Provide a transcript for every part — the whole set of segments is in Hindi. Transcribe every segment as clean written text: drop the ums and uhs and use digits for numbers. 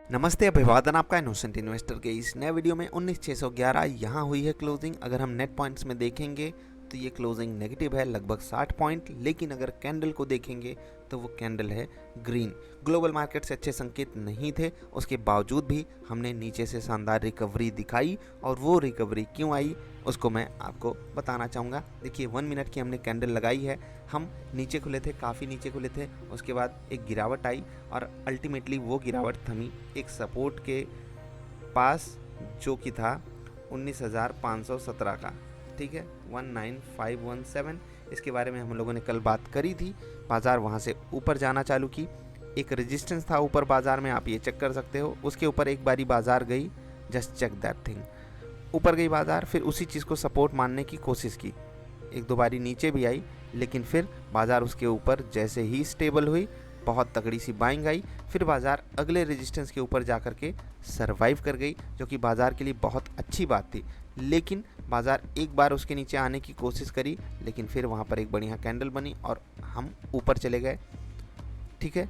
नमस्ते, अभिवादन आपका इनोसेंट इन्वेस्टर के इस नए वीडियो में 19611 यहाँ हुई है क्लोजिंग। अगर हम नेट पॉइंट्स में देखेंगे तो ये क्लोजिंग नेगेटिव है लगभग 60 पॉइंट, लेकिन अगर कैंडल को देखेंगे तो वो कैंडल है ग्रीन। ग्लोबल मार्केट से अच्छे संकेत नहीं थे, उसके बावजूद भी हमने नीचे से शानदार रिकवरी दिखाई, और वो रिकवरी क्यों आई उसको मैं आपको बताना चाहूँगा। देखिए 1 मिनट की हमने कैंडल लगाई है, हम नीचे खुले थे, काफ़ी नीचे खुले थे, उसके बाद एक गिरावट आई और अल्टीमेटली वो गिरावट थमी एक सपोर्ट के पास जो कि था 19,517 का, ठीक है, 19517। इसके बारे में हम लोगों ने कल बात करी थी। बाज़ार वहाँ से ऊपर जाना चालू की, एक रेजिस्टेंस था ऊपर बाज़ार में, आप ये चेक कर सकते हो। उसके ऊपर एक बारी बाज़ार गई, जस्ट चेक दैट थिंग, ऊपर गई बाज़ार, फिर उसी चीज़ को सपोर्ट मानने की कोशिश की, एक दो बारी नीचे भी आई, लेकिन फिर बाज़ार उसके ऊपर जैसे ही स्टेबल हुई, बहुत तगड़ी सी बाइंग आई, फिर बाज़ार अगले रेजिस्टेंस के ऊपर जा कर के सर्वाइव कर गई, जो कि बाज़ार के लिए बहुत अच्छी बात थी। लेकिन बाज़ार एक बार उसके नीचे आने की कोशिश करी, लेकिन फिर वहाँ पर एक बढ़िया कैंडल बनी और हम ऊपर चले गए, ठीक है।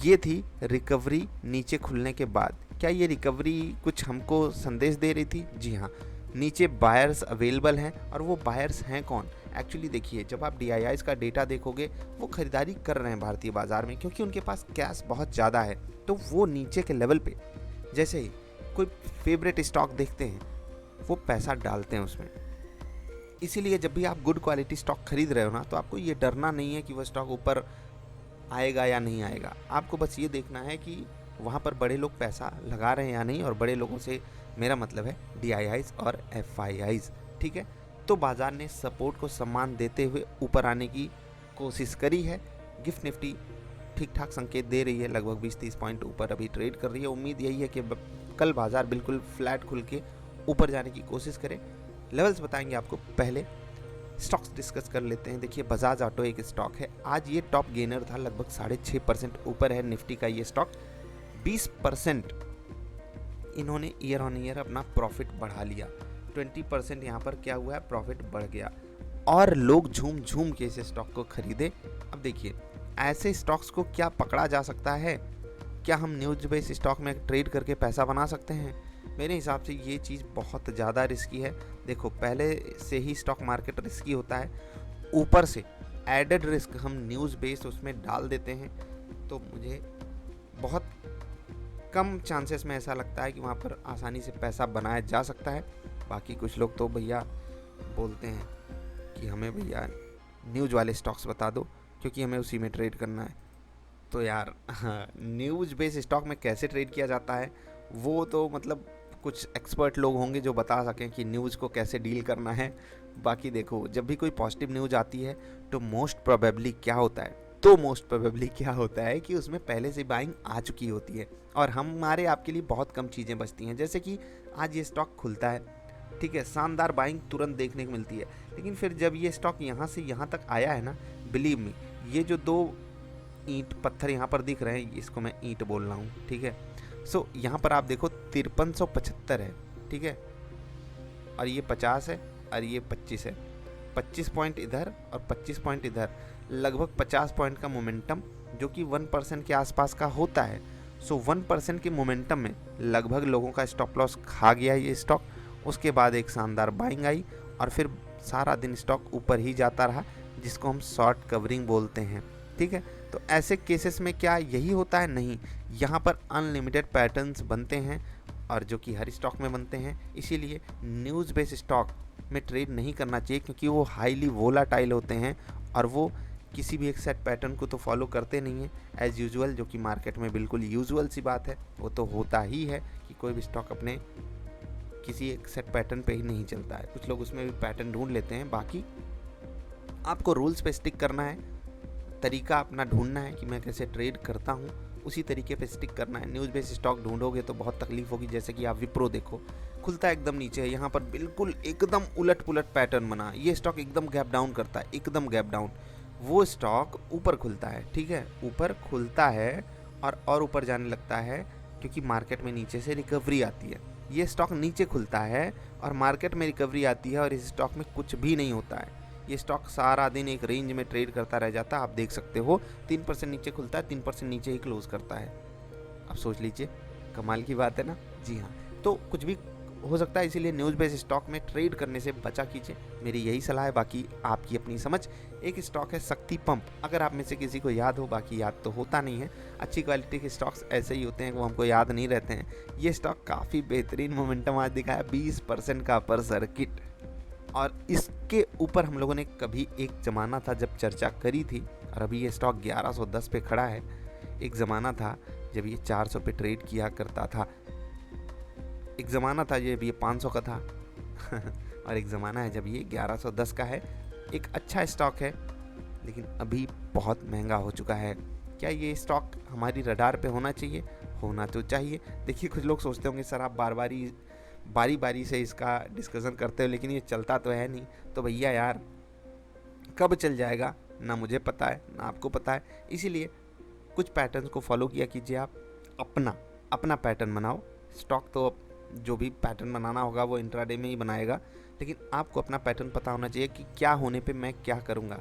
ये थी रिकवरी नीचे खुलने के बाद। क्या ये रिकवरी कुछ हमको संदेश दे रही थी? जी हाँ, नीचे बायर्स अवेलेबल हैं, और वो बायर्स हैं कौन? एक्चुअली देखिए, जब आप DIIs का डेटा देखोगे, वो खरीदारी कर रहे हैं भारतीय बाज़ार में, क्योंकि उनके पास कैश बहुत ज़्यादा है। तो वो नीचे के लेवल पे जैसे ही कोई फेवरेट स्टॉक देखते हैं, वो पैसा डालते हैं उसमें। इसीलिए जब भी आप गुड क्वालिटी स्टॉक खरीद रहे हो ना, तो आपको ये डरना नहीं है कि वो स्टॉक ऊपर आएगा या नहीं आएगा। आपको बस ये देखना है कि वहाँ पर बड़े लोग पैसा लगा रहे हैं या नहीं, और बड़े लोगों से मेरा मतलब है DIIs और FIIs, ठीक है। तो बाज़ार ने सपोर्ट को सम्मान देते हुए ऊपर आने की कोशिश करी है। गिफ्ट निफ्टी ठीक ठाक संकेत दे रही है, लगभग 20-30 पॉइंट ऊपर अभी ट्रेड कर रही है। उम्मीद यही है कि कल बाज़ार बिल्कुल फ्लैट खुल के ऊपर जाने की कोशिश करे। लेवल्स बताएंगे आपको, पहले स्टॉक्स डिस्कस कर लेते हैं। देखिए बजाज ऑटो एक स्टॉक है, आज ये टॉप गेनर था, लगभग 6.5% ऊपर है निफ्टी का ये स्टॉक। 20% इन्होंने ईयर ऑन ईयर अपना प्रॉफिट बढ़ा लिया, 20% यहाँ पर क्या हुआ है, प्रॉफिट बढ़ गया, और लोग झूम झूम के इस स्टॉक को खरीदे। अब देखिए, ऐसे स्टॉक्स को क्या पकड़ा जा सकता है? क्या हम न्यूज बेस्ड स्टॉक में ट्रेड करके पैसा बना सकते हैं? मेरे हिसाब से ये चीज़ बहुत ज़्यादा रिस्की है। देखो, पहले से ही स्टॉक मार्केट रिस्की होता है, ऊपर से एडेड रिस्क हम न्यूज़ बेस्ड उसमें डाल देते हैं, तो मुझे बहुत कम चांसेस में ऐसा लगता है कि वहाँ पर आसानी से पैसा बनाया जा सकता है। बाकी कुछ लोग तो भैया बोलते हैं कि हमें भैया न्यूज़ वाले स्टॉक्स बता दो, क्योंकि हमें उसी में ट्रेड करना है। तो यार न्यूज़ बेस्ड स्टॉक में कैसे ट्रेड किया जाता है, वो तो मतलब कुछ एक्सपर्ट लोग होंगे जो बता सकें कि न्यूज़ को कैसे डील करना है। बाकी देखो, जब भी कोई पॉजिटिव न्यूज़ आती है तो मोस्ट प्रोबेबली क्या होता है कि उसमें पहले से बाइंग आ चुकी होती है, और हमारे आपके लिए बहुत कम चीज़ें बचती हैं। जैसे कि आज ये स्टॉक खुलता है, ठीक है, शानदार बाइंग तुरंत देखने को मिलती है, लेकिन फिर जब ये स्टॉक यहाँ से यहाँ तक आया है ना, बिलीव मी, ये जो दो ईंट पत्थर यहाँ पर दिख रहे हैं, इसको मैं ईंट बोल रहा हूँ, ठीक है। सो यहाँ पर आप देखो 5375 है, ठीक है, और ये 50 है, और ये 25 है। 25 पॉइंट इधर और 25 पॉइंट इधर, लगभग 50 पॉइंट का मोमेंटम, जो कि 1% के आसपास का होता है। सो 1% के मोमेंटम में लगभग लोगों का स्टॉप लॉस खा गया ये स्टॉक। उसके बाद एक शानदार बाइंग आई, और फिर सारा दिन स्टॉक ऊपर ही जाता रहा, जिसको हम शॉर्ट कवरिंग बोलते हैं, ठीक है। तो ऐसे केसेस में क्या यही होता है? नहीं, यहाँ पर अनलिमिटेड पैटर्न्स बनते हैं, और जो कि हर स्टॉक में बनते हैं। इसीलिए न्यूज़ बेस्ड स्टॉक में ट्रेड नहीं करना चाहिए, क्योंकि वो हाईली वोलाटाइल होते हैं, और वो किसी भी एक सेट पैटर्न को तो फॉलो करते नहीं हैं एज़ यूजुअल, जो कि मार्केट में बिल्कुल यूजुअल सी बात है। वो तो होता ही है कि कोई भी स्टॉक अपने किसी एक सेट पैटर्न पे ही नहीं चलता है, कुछ लोग उसमें भी पैटर्न ढूंढ लेते हैं। बाकी आपको रूल्स पे स्टिक करना है, तरीका अपना ढूंढना है कि मैं कैसे ट्रेड करता हूँ, उसी तरीके पे स्टिक करना है। न्यूज़ बेस्ड स्टॉक ढूंढोगे तो बहुत तकलीफ होगी। जैसे कि आप विप्रो देखो, खुलता है एकदम नीचे है, यहाँ पर बिल्कुल एकदम उलट पुलट पैटर्न बना, ये स्टॉक एकदम गैप डाउन करता है, एकदम गैप डाउन। वो स्टॉक ऊपर खुलता है, ठीक है, ऊपर खुलता है और ऊपर जाने लगता है, क्योंकि मार्केट में नीचे से रिकवरी आती है। ये स्टॉक नीचे खुलता है और मार्केट में रिकवरी आती है, और इस स्टॉक में कुछ भी नहीं होता है। ये स्टॉक सारा दिन एक रेंज में ट्रेड करता रह जाता है। आप देख सकते हो 3% नीचे खुलता है, 3% नीचे ही क्लोज करता है। अब सोच लीजिए कमाल की बात है ना। जी हाँ, तो कुछ भी हो सकता है, इसीलिए न्यूज़ बेस्ड स्टॉक में ट्रेड करने से बचा कीजिए, मेरी यही सलाह है, बाकी आपकी अपनी समझ। एक स्टॉक है शक्ति पंप, अगर आप में से किसी को याद हो, बाकी याद तो होता नहीं है, अच्छी क्वालिटी के स्टॉक्स ऐसे ही होते हैं, वो हमको याद नहीं रहते हैं। ये स्टॉक काफ़ी बेहतरीन मोमेंटम आज दिखाया, 20% का अपर सर्किट, और इसके ऊपर हम लोगों ने कभी एक ज़माना था जब चर्चा करी थी, और अभी ये स्टॉक 1110 पे खड़ा है। एक ज़माना था जब ये 400 पे ट्रेड किया करता था, एक ज़माना था जब ये 500 का था और एक ज़माना है जब ये 1110 का है। एक अच्छा स्टॉक है, लेकिन अभी बहुत महंगा हो चुका है। क्या ये स्टॉक हमारी रडार पे होना चाहिए? होना तो चाहिए। देखिए, कुछ लोग सोचते होंगे सर आप बारी बारी से इसका डिस्कशन करते हो, लेकिन ये चलता तो है नहीं। तो भैया यार, कब चल जाएगा ना मुझे पता है ना आपको पता है, इसीलिए कुछ पैटर्न्स को फॉलो किया कीजिए। आप अपना पैटर्न बनाओ। स्टॉक तो जो भी पैटर्न बनाना होगा वो इंट्राडे में ही बनाएगा, लेकिन आपको अपना पैटर्न पता होना चाहिए कि क्या होने पे मैं क्या करूँगा।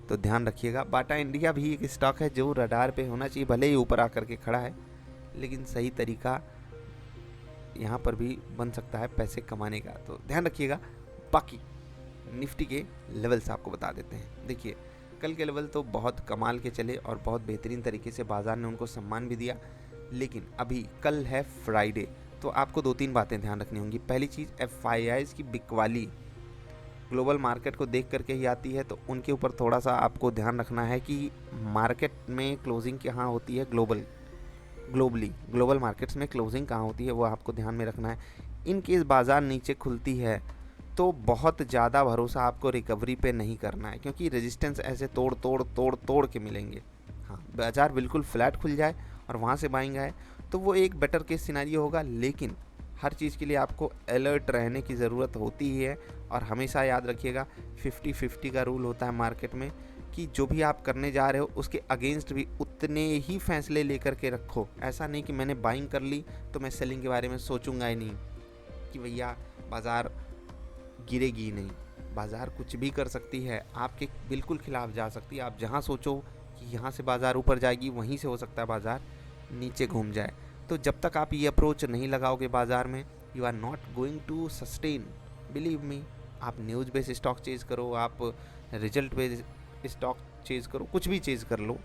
तो ध्यान रखिएगा। बाटा इंडिया भी एक स्टॉक है जो रडार पे होना चाहिए, भले ही ऊपर आकर के खड़ा है, लेकिन सही तरीका यहाँ पर भी बन सकता है पैसे कमाने का, तो ध्यान रखिएगा। बाकी निफ्टी के लेवल्स आपको बता देते हैं। देखिए, कल के लेवल तो बहुत कमाल के चले और बहुत बेहतरीन तरीके से बाजार ने उनको सम्मान भी दिया, लेकिन अभी कल है फ्राइडे, तो आपको 2-3 बातें ध्यान रखनी होंगी। पहली चीज़, एफआईआईज़ की बिकवाली ग्लोबल मार्केट को देख करके ही आती है, तो उनके ऊपर थोड़ा सा आपको ध्यान रखना है कि मार्केट में क्लोजिंग कहाँ होती है, ग्लोबल मार्केट्स में क्लोजिंग कहाँ होती है, वो आपको ध्यान में रखना है। इन केस बाज़ार नीचे खुलती है तो बहुत ज़्यादा भरोसा आपको रिकवरी पे नहीं करना है, क्योंकि रेजिस्टेंस ऐसे तोड़ के मिलेंगे। हाँ, बाज़ार बिल्कुल फ्लैट खुल जाए और वहाँ से बाइंग आए तो वो एक बेटर केस सिनेरियो होगा, लेकिन हर चीज़ के लिए आपको अलर्ट रहने की ज़रूरत होती ही है। और हमेशा याद रखिएगा, 50-50 का रूल होता है मार्केट में, कि जो भी आप करने जा रहे हो उसके अगेंस्ट भी उतने ही फैसले लेकर के रखो। ऐसा नहीं कि मैंने बाइंग कर ली तो मैं सेलिंग के बारे में सोचूंगा ही नहीं, कि भैया बाज़ार गिरेगी ही नहीं। बाज़ार कुछ भी कर सकती है, आपके बिल्कुल खिलाफ जा सकती है। आप जहाँ सोचो कि यहाँ से बाज़ार ऊपर जाएगी, वहीं से हो सकता है बाज़ार नीचे घूम जाए। तो जब तक आप ये अप्रोच नहीं लगाओगे बाज़ार में, you are not going to sustain, believe me. आप न्यूज़ बेस्ड स्टॉक चेज़ करो, आप रिजल्ट बेस्ड स्टॉक चेज़ करो, कुछ भी चेज़ कर लो,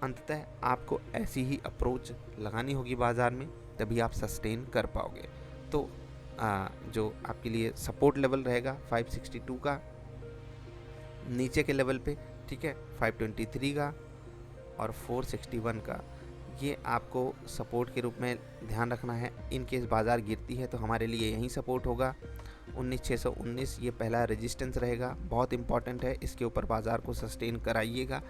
अंततः आपको ऐसी ही अप्रोच लगानी होगी बाज़ार में, तभी आप सस्टेन कर पाओगे। तो जो आपके लिए सपोर्ट लेवल रहेगा 562 का नीचे के लेवल पे, ठीक है, 523 का और 461 का, ये आपको सपोर्ट के रूप में ध्यान रखना है। इन केस बाज़ार गिरती है तो हमारे लिए यही सपोर्ट होगा। 19619 ये पहला रेजिस्टेंस रहेगा, बहुत इंपॉर्टेंट है, इसके ऊपर बाज़ार को सस्टेन कराइएगा।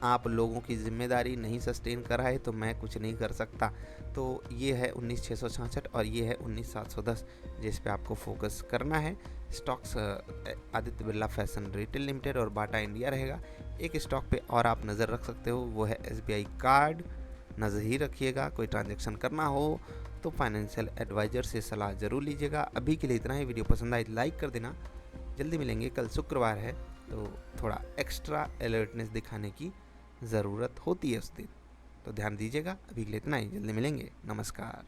आप लोगों की जिम्मेदारी, नहीं सस्टेन कराए तो मैं कुछ नहीं कर सकता। तो ये है 19666 और ये है 19710, जिस पे आपको फोकस करना है। Stocks Aditya Birla fashion retail limited और बाटा इंडिया रहेगा। एक स्टॉक पे और आप नज़र रख सकते हो, वो है SBI कार्ड, नज़र ही रखिएगा। कोई ट्रांजैक्शन करना हो तो फाइनेंशियल एडवाइज़र से सलाह ज़रूर लीजिएगा। अभी के लिए इतना ही। वीडियो पसंद आए लाइक कर देना। जल्दी मिलेंगे, कल शुक्रवार है तो थोड़ा एक्स्ट्रा अलर्टनेस दिखाने की ज़रूरत होती है उस दिन, तो ध्यान दीजिएगा। अभी के लिए इतना ही, जल्दी मिलेंगे, नमस्कार।